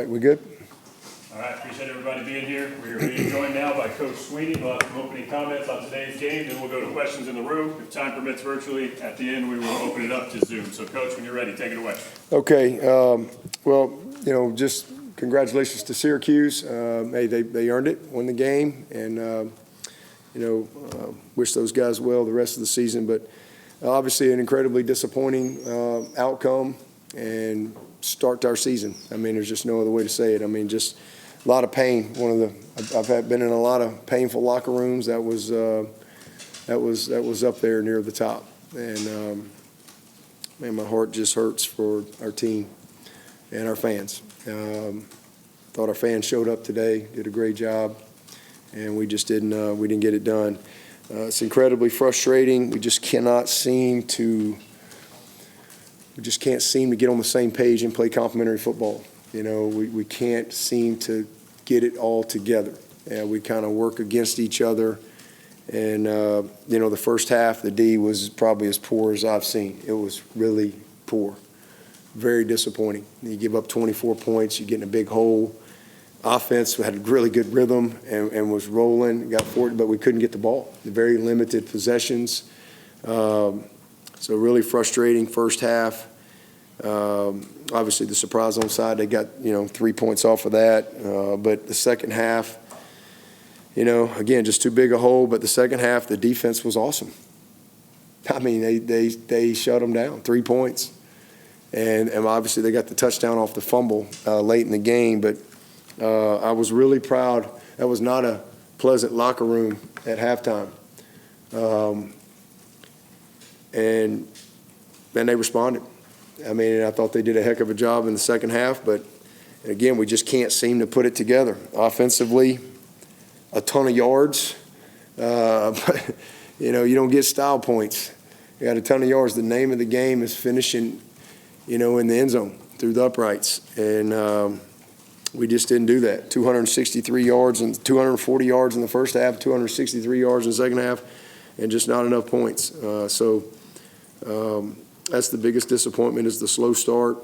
right, we good? All right, appreciate everybody being here. We're being joined now by Coach Swinney. We'll have some opening comments on today's game, then we'll go to questions in the room. If time permits virtually, at the end we will open it up to Zoom. So Coach, when you're ready, take it away. Okay, well, just congratulations to Syracuse. Hey, they earned it, won the game, and, wish those guys well the rest of the season. But obviously an incredibly disappointing outcome and start to our season. I mean, there's just no other way to say it. I mean, just a lot of pain. I've been in a lot of painful locker rooms. That was up there near the top. And man, my heart just hurts for our team and our fans. Thought our fans showed up today, did a great job, and we just didn't get it done. It's incredibly frustrating. We just can't seem to get on the same page and play complementary football. We can't seem to get it all together. We kind of work against each other. And, the first half, the D was probably as poor as I've seen. It was really poor. Very disappointing. You give up 24 points, you get in a big hole. Offense had a really good rhythm and was rolling, got 40, but we couldn't get the ball. Very limited possessions. So really frustrating first half. Obviously the surprise onside, they got 3 points off of that. But the second half, again, just too big a hole. But the second half, the defense was awesome. I mean, they shut them down, 3 points. And obviously they got the touchdown off the fumble late in the game. But I was really proud. That was not a pleasant locker room at halftime. And then they responded. I mean, I thought they did a heck of a job in the second half, but again, we just can't seem to put it together. Offensively, a ton of yards, but you don't get style points. You got a ton of yards. The name of the game is finishing, in the end zone through the uprights, and we just didn't do that. 263 yards and 240 yards in the first half, 263 yards in the second half, and just not enough points. That's the biggest disappointment, is the slow start,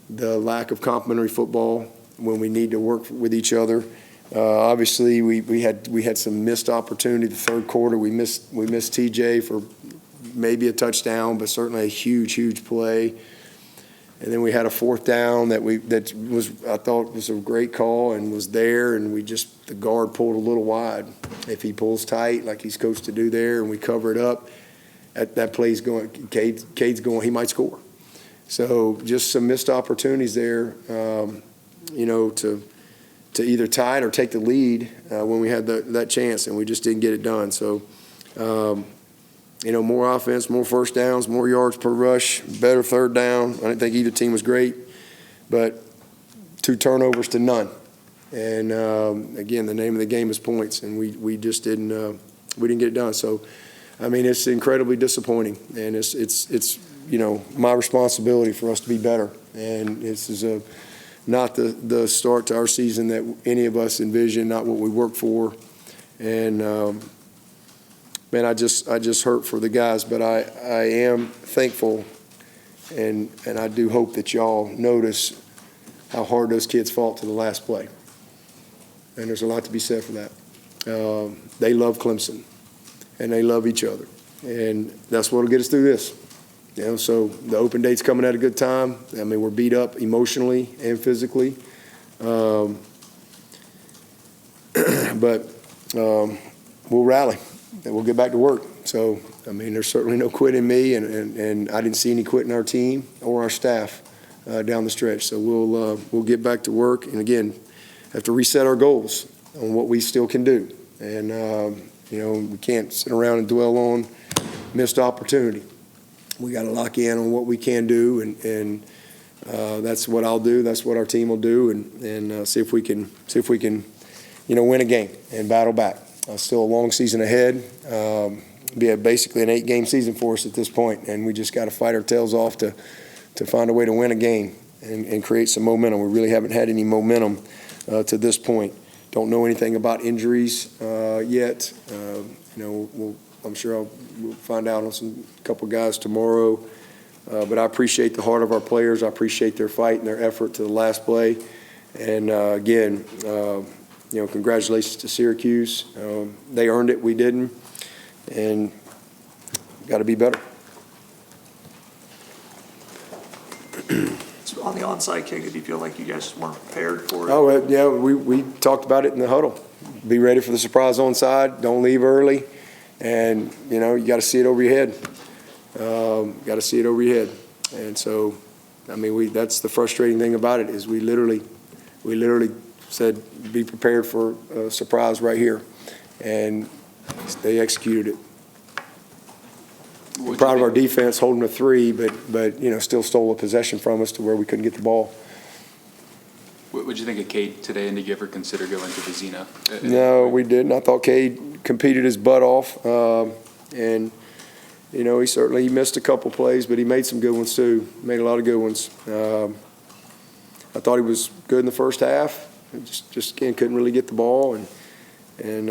the lack of complementary football when we need to work with each other. Obviously, we had some missed opportunity. The third quarter, we missed TJ for maybe a touchdown, but certainly a huge play. And then we had a fourth down that I thought was a great call and was there, and the guard pulled a little wide. If he pulls tight like he's coached to do there, and we cover it up, that play's going, Cade's going, he might score. So just some missed opportunities there, to either tie it or take the lead when we had that chance, and we just didn't get it done. So, more offense, more first downs, more yards per rush, better third down. I didn't think either team was great, but 2 turnovers to none. And again, the name of the game is points, and we just didn't get it done. So, I mean, it's incredibly disappointing, and it's my responsibility for us to be better. And this is not the start to our season that any of us envisioned, not what we worked for. And man, I just hurt for the guys, but I am thankful, and I do hope that y'all notice how hard those kids fought to the last play. And there's a lot to be said for that. They love Clemson, and they love each other, and that's what'll get us through this. So the open date's coming at a good time. I mean, we're beat up emotionally and physically, but we'll rally and we'll get back to work. So, I mean, there's certainly no quit in me, and I didn't see any quit in our team or our staff down the stretch. So we'll get back to work, and again, have to reset our goals on what we still can do. And we can't sit around and dwell on missed opportunity. We got to lock in on what we can do, and that's what I'll do. That's what our team will do, and see if we can win a game and battle back. Still a long season ahead. Be basically an 8-game season for us at this point, and we just got to fight our tails off to find a way to win a game and create some momentum. We really haven't had any momentum to this point. Don't know anything about injuries yet. I'm sure we'll find out on a couple guys tomorrow. But I appreciate the heart of our players. I appreciate their fight and their effort to the last play. And again, congratulations to Syracuse. They earned it, we didn't, and got to be better. So on the onside kick, did you feel like you guys weren't prepared for it? Oh, yeah, we talked about it in the huddle. Be ready for the surprise onside. Don't leave early. And, you got to see it over your head. Got to see it over your head. And so, I mean, that's the frustrating thing about it is we literally said, be prepared for a surprise right here. And they executed it. I'm proud of our defense holding a 3, but still stole a possession from us to where we couldn't get the ball. What did you think of Cade today, and did you ever consider going to Vizina? No, we didn't. I thought Cade competed his butt off, and he missed a couple plays, but he made some good ones too. Made a lot of good ones. I thought he was good in the first half. Just again couldn't really get the ball, and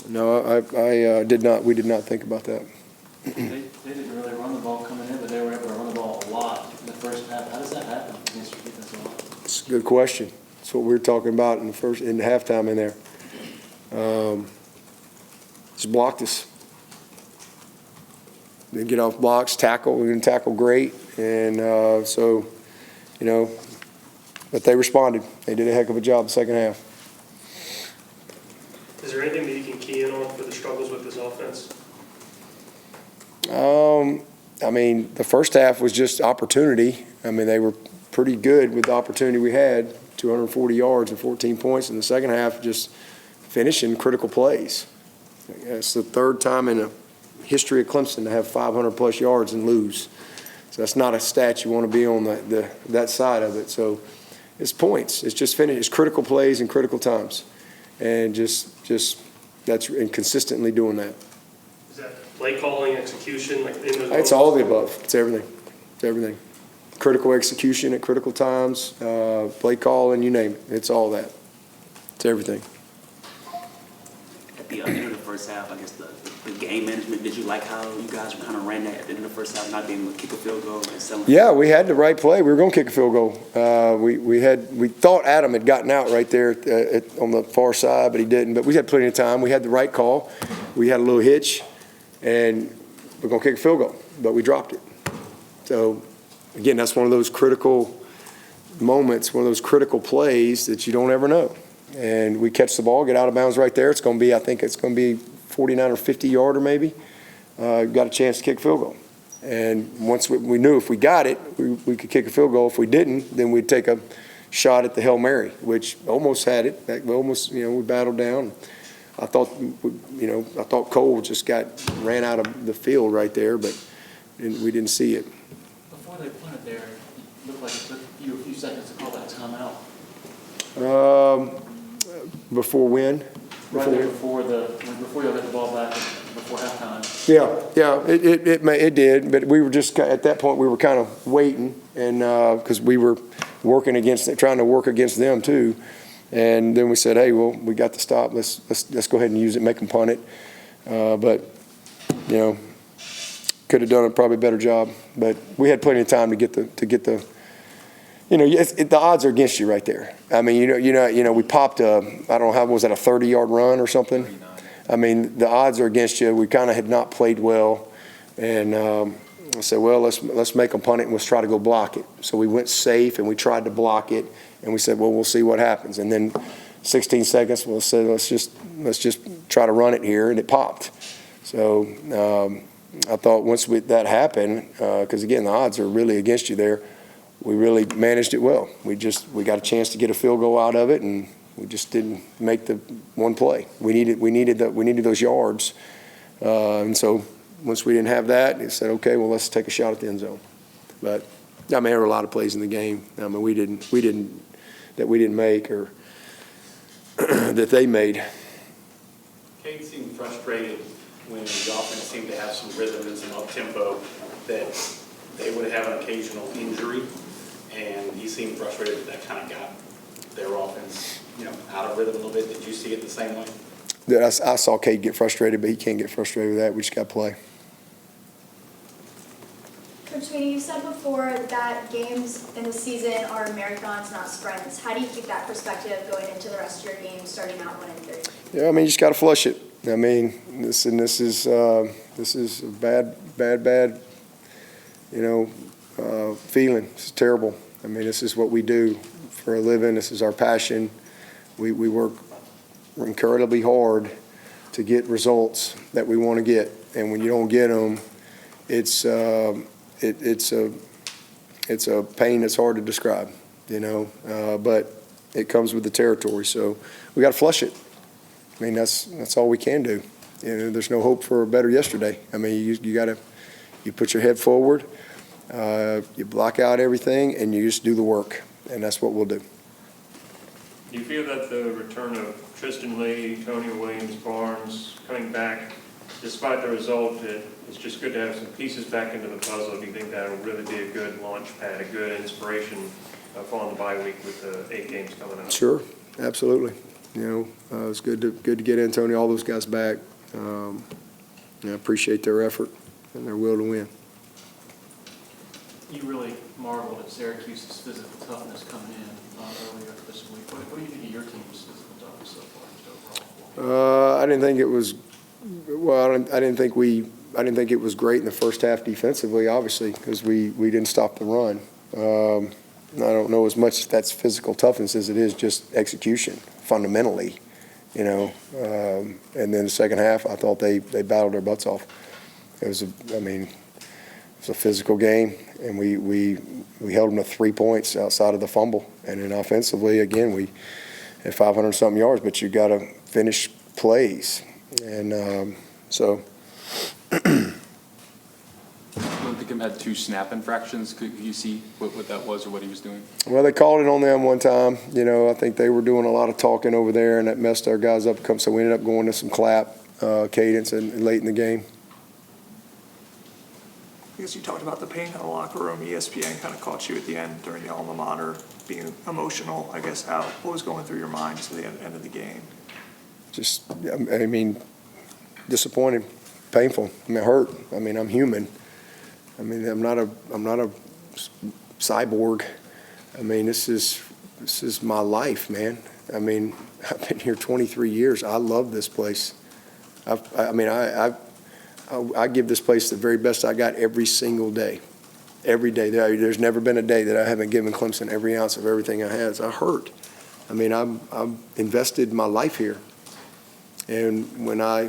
no, I did not. We did not think about that. They didn't really run the ball coming in, but they were able to run the ball a lot in the first half. How does that happen against your defensive line? It's a good question. That's what we were talking about in the halftime in there. Just blocked us. Didn't get off blocks, tackle. We didn't tackle great, and but they responded. They did a heck of a job the second half. Is there anything that you can key in on for the struggles with this offense? I mean, the first half was just opportunity. I mean, they were pretty good with the opportunity we had, 240 yards and 14 points. In the second half, just finishing critical plays. It's the third time in the history of Clemson to have 500-plus yards and lose. So that's not a stat you want to be on that side of it. So it's points. It's just finish. It's critical plays and critical times. And just that's and consistently doing that. Is that play calling, execution, like in those? It's all the above. It's everything. It's everything. Critical execution at critical times, play calling, you name it. It's all that. It's everything. At the end of the first half, I guess the game management, did you like how you guys kind of ran that at the end of the first half, not being able to kick a field goal and selling? Yeah, we had the right play. We were going to kick a field goal. We thought Adam had gotten out right there on the far side, but he didn't. But we had plenty of time. We had the right call. We had a little hitch, and we're going to kick a field goal, but we dropped it. So, again, that's one of those critical moments, one of those critical plays that you don't ever know. And we catch the ball, get out of bounds right there. It's going to be, I think it's going to be 49 or 50-yarder maybe. Got a chance to kick a field goal. And once we knew if we got it, we could kick a field goal. If we didn't, then we'd take a shot at the Hail Mary, which almost had it. Almost, we battled down. I thought Cole just ran out of the field right there, but we didn't see it. Before they punted there, it looked like it took you a few seconds to call that timeout. Before when? Right there before you got the ball back, before halftime. Yeah, it did, but we were just at that point we were kind of waiting, and because we were trying to work against them too, and then we said, hey, well, we got the stop. Let's go ahead and use it, make them punt it, but could have done a probably better job, but we had plenty of time to get the. The odds are against you right there. I mean, we popped I don't know, how was that, a 30-yard run or something? 39. I mean, the odds are against you. We kind of had not played well, and I said, well, let's make them punt it and let's try to go block it. So we went safe and we tried to block it, and we said, well, we'll see what happens. And then 16 seconds, we'll say, let's just try to run it here, and it popped. So I thought once that happened, because again, the odds are really against you there. We really managed it well. We got a chance to get a field goal out of it, and we just didn't make the one play. We needed those yards, and so once we didn't have that, we said, okay, well, let's take a shot at the end zone. But I mean, there were a lot of plays in the game. I mean, we didn't make or that they made. Cade seemed frustrated when the offense seemed to have some rhythm and some up tempo that they would have an occasional injury. And he seemed frustrated that kind of got their offense, out of rhythm a little bit. Did you see it the same way? I saw Cade get frustrated, but he can't get frustrated with that. We just got to play. Coach Swinney, you said before that games in the season are marathons, not sprints. How do you keep that perspective going into the rest of your games, starting out 1-3? Yeah, I mean, you just got to flush it. I mean, this is a bad, feeling. It's terrible. I mean, this is what we do for a living. This is our passion. We work incredibly hard to get results that we want to get, and when you don't get them, it's a pain that's hard to describe, but it comes with the territory. So we got to flush it. I mean, that's all we can do. There's no hope for a better yesterday. I mean, you put your head forward, you block out everything, and you just do the work, and that's what we'll do. Do you feel that the return of Tristan Lee, Tony Williams, Barnes coming back, despite the result, it's just good to have some pieces back into the puzzle? Do you think that will really be a good launch pad, a good inspiration following the bye week with the 8 games coming up? Sure, absolutely. It's good to get Antonio, all those guys back. I appreciate their effort and their will to win. You really marveled at Syracuse's physical toughness coming in earlier this week. What do you think of your team's physical toughness so far, just overall? I didn't think it was. Well, I didn't think it was great in the first half defensively, obviously, because we didn't stop the run. I don't know as much if that's physical toughness as it is just execution, fundamentally, and then the second half, I thought they battled their butts off. It was a physical game, and we held them to 3 points outside of the fumble. And then offensively, again, we had 500-something yards, but you got to finish plays. And so. Linthicum had 2 snap infractions. Could you see what that was or what he was doing? Well, they called it on them one time. I think they were doing a lot of talking over there, and that messed our guys up. So we ended up going to some clap cadence and late in the game. I guess you talked about the pain in the locker room. ESPN kind of caught you at the end during the alma mater, being emotional. I guess what was going through your mind to the end of the game? Just, Disappointed, painful. Hurt. I'm human. I'm not a cyborg. This is my life, man. I've been here 23 years. I love this place. I give this place the very best I got every single day. Every day. There's never been a day that I haven't given Clemson every ounce of everything I had. I hurt. I've invested my life here. And when I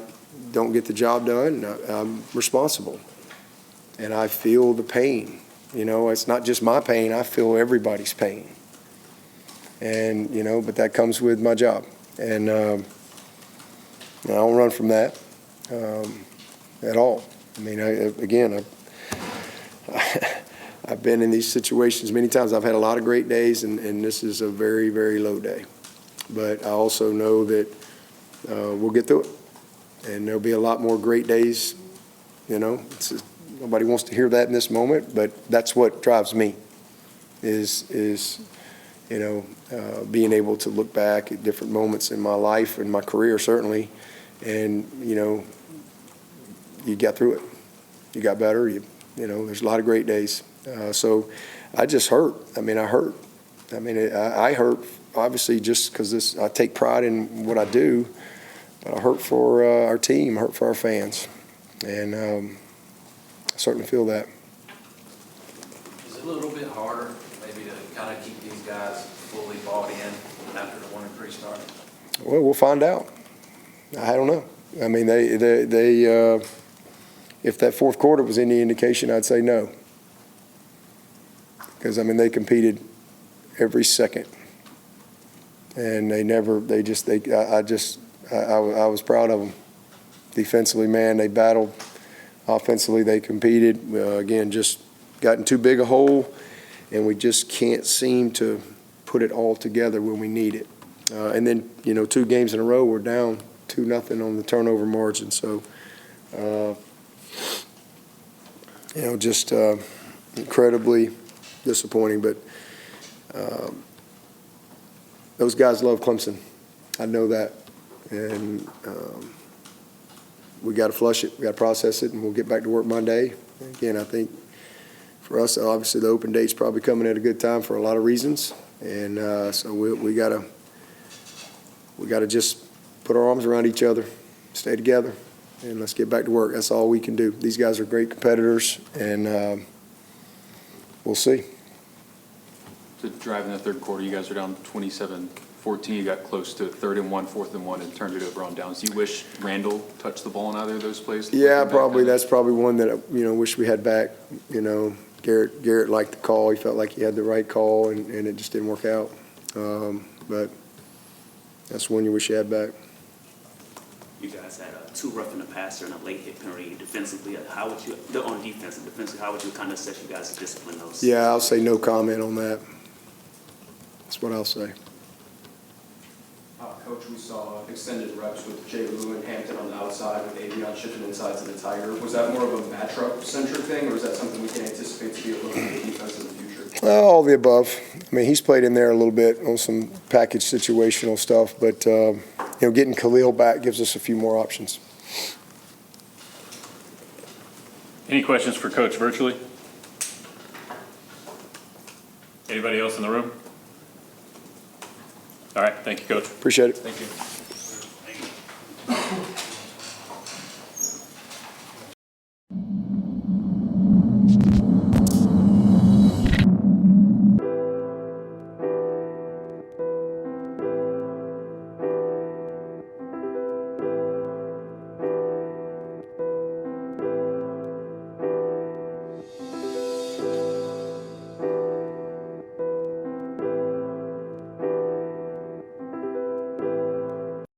don't get the job done, I'm responsible. And I feel the pain. It's not just my pain. I feel everybody's pain. And, but that comes with my job. And I don't run from that at all. I've been in these situations many times. I've had a lot of great days, and this is a very, very low day. But I also know that we'll get through it. And there'll be a lot more great days. Nobody wants to hear that in this moment, but that's what drives me is being able to look back at different moments in my life and my career, certainly, and, you got through it. You got better. There's a lot of great days. So I just hurt. I hurt. I hurt, obviously, just because I take pride in what I do. But I hurt for our team, I hurt for our fans, and I certainly feel that. Is it a little bit harder, maybe, to kind of keep these guys fully bought in after the 1-3 start? Well, we'll find out. I don't know. They if that fourth quarter was any indication, I'd say no. Because they competed every second, and I was proud of them. Defensively, man, they battled. Offensively, they competed. Again, just got in too big a hole, and we just can't seem to put it all together when we need it. And then, 2 games in a row, we're down 2-0 on the turnover margin. So, just incredibly disappointing. But those guys love Clemson. I know that. And we got to flush it. We got to process it, and we'll get back to work Monday. Again, I think for us, obviously, the open date's probably coming at a good time for a lot of reasons. And so we gotta just put our arms around each other, stay together, and let's get back to work. That's all we can do. These guys are great competitors, and we'll see. To drive in the third quarter, you guys are down 27-14. You got close to 3rd and 1, 4th and 1, and turned it over on downs. Do you wish Randall touched the ball in either of those plays? Yeah, Looking back probably. on it? That's probably one that, wish we had back. Garrett liked the call. He felt like he had the right call, and it just didn't work out. But that's one you wish you had back. You guys had two roughing the passer and a late hit penalty defensively. How would you, on defense and defensively, how would you kind of set you guys to discipline those? Yeah, I'll say no comment on that. That's what I'll say. Coach, we saw extended reps with Jay Lou and Hampton on the outside with Avion shifting inside to the Tiger. Was that more of a matchup-centric thing, or is that something we can anticipate to be a little bit of defense in the future? All the above. I mean, he's played in there a little bit on some package situational stuff, but, getting Khalil back gives us a few more options. Any questions for Coach virtually? Anybody else in the room? All right, thank you, Coach. Appreciate it. Thank you.